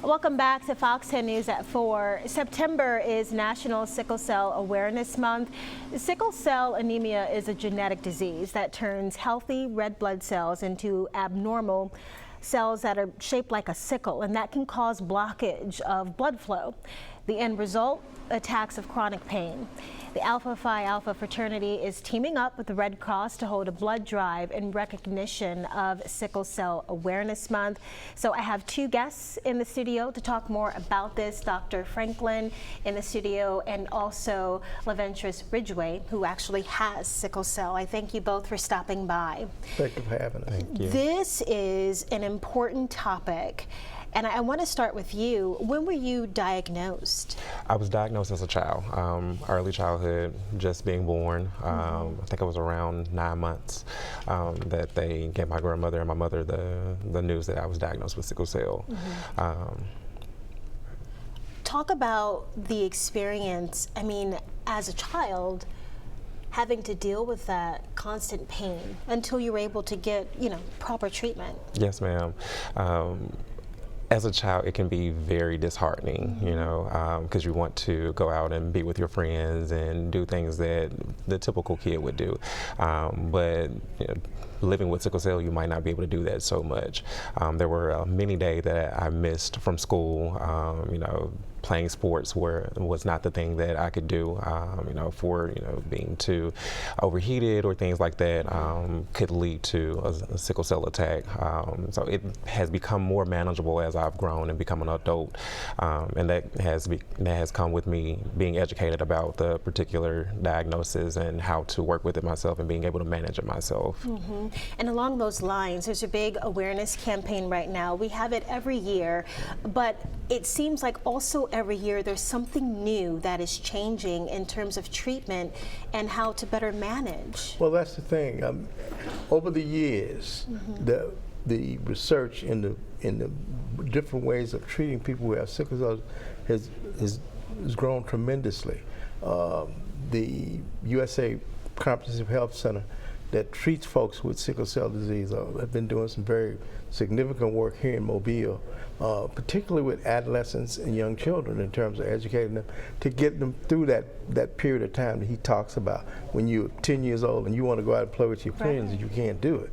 Welcome back to Fox 10 News at 4. September is National Sickle Cell Awareness Month. Sickle cell anemia is a genetic disease that turns healthy red blood cells into abnormal cells that are shaped like a sickle, and that can cause blockage of blood flow. The end result, attacks of chronic pain. The Alpha Phi Alpha fraternity is teaming up with the Red Cross to hold a blood drive in recognition of Sickle Cell Awareness Month. So I have two guests in the studio to talk more about this. Dr. Franklin in the studio, and also LaVentris Ridgway, who actually has sickle cell. I thank you both for stopping by. Thank you for having us. Thank you. This is an important topic. And I want to start with you. When were you diagnosed? I was diagnosed as a child, early childhood, just being born. I think it was around 9 months that they gave my grandmother and my mother the news that I was diagnosed with sickle cell. Talk about the experience, I mean, as a child, having to deal with that constant pain until you were able to get, proper treatment. Yes, ma'am. As a child, it can be very disheartening, because you want to go out and be with your friends and do things that the typical kid would do. But living with sickle cell, you might not be able to do that so much. There were many days that I missed from school. Playing sports was not the thing that I could do, for being too overheated or things like that could lead to a sickle cell attack. So it has become more manageable as I've grown and become an adult, and that has come with me being educated about the particular diagnosis and how to work with it myself and being able to manage it myself. And along those lines, there's a big awareness campaign right now. We have it every year, but it seems like also every year there's something new that is changing in terms of treatment and how to better manage. Well, that's the thing. Over the years, the research in the different ways of treating people who have sickle cell has grown tremendously. The USA Comprehensive Health Center that treats folks with sickle cell disease have been doing some very significant work here in Mobile, particularly with adolescents and young children in terms of educating them to get them through that period of time that he talks about when you're 10 years old and you want to go out and play with your friends and you can't do it.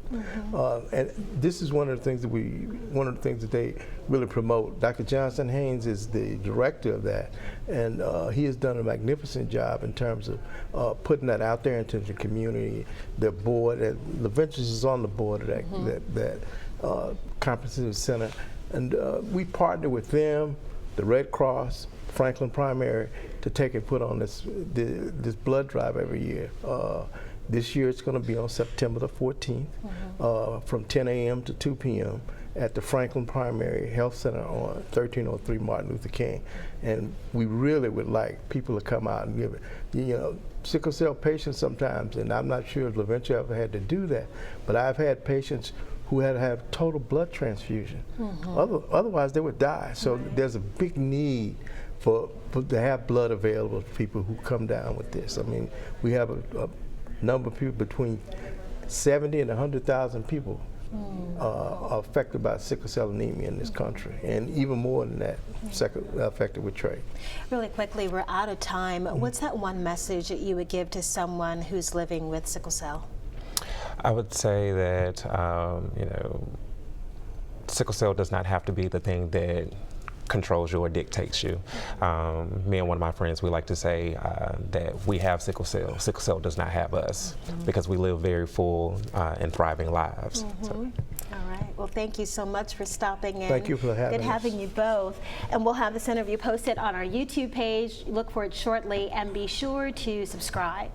And this is one of the things that they really promote. Dr. Johnson Haynes is the director of that, and he has done a magnificent job in terms of putting that out there into the community. The board, LaVentris is on the board of that comprehensive center, and we partner with them, the Red Cross, Franklin Primary, to take and put on this blood drive every year. This year it's going to be on September the 14th from 10 a.m. to 2 p.m. at the Franklin Primary Health Center on 1303 Martin Luther King. And we really would like people to come out and give it. Sickle cell patients sometimes, and I'm not sure if LaVentris ever had to do that, but I've had patients who had to have total blood transfusion. Otherwise they would die. So there's a big need to have blood available to people who come down with this. I mean, we have a number of people, between 70 and 100,000 people are affected by sickle cell anemia in this country, and even more than that affected with trach. Really quickly, we're out of time. What's that one message that you would give to someone who's living with sickle cell? I would say that sickle cell does not have to be the thing that controls you or dictates you. Me and one of my friends, we like to say that we have sickle cell. Sickle cell does not have us, because we live very full and thriving lives. So. All right. Well, thank you so much for stopping in. Thank you for having us. Good having you both. And we'll have this interview posted on our YouTube page. Look for it shortly, and be sure to subscribe.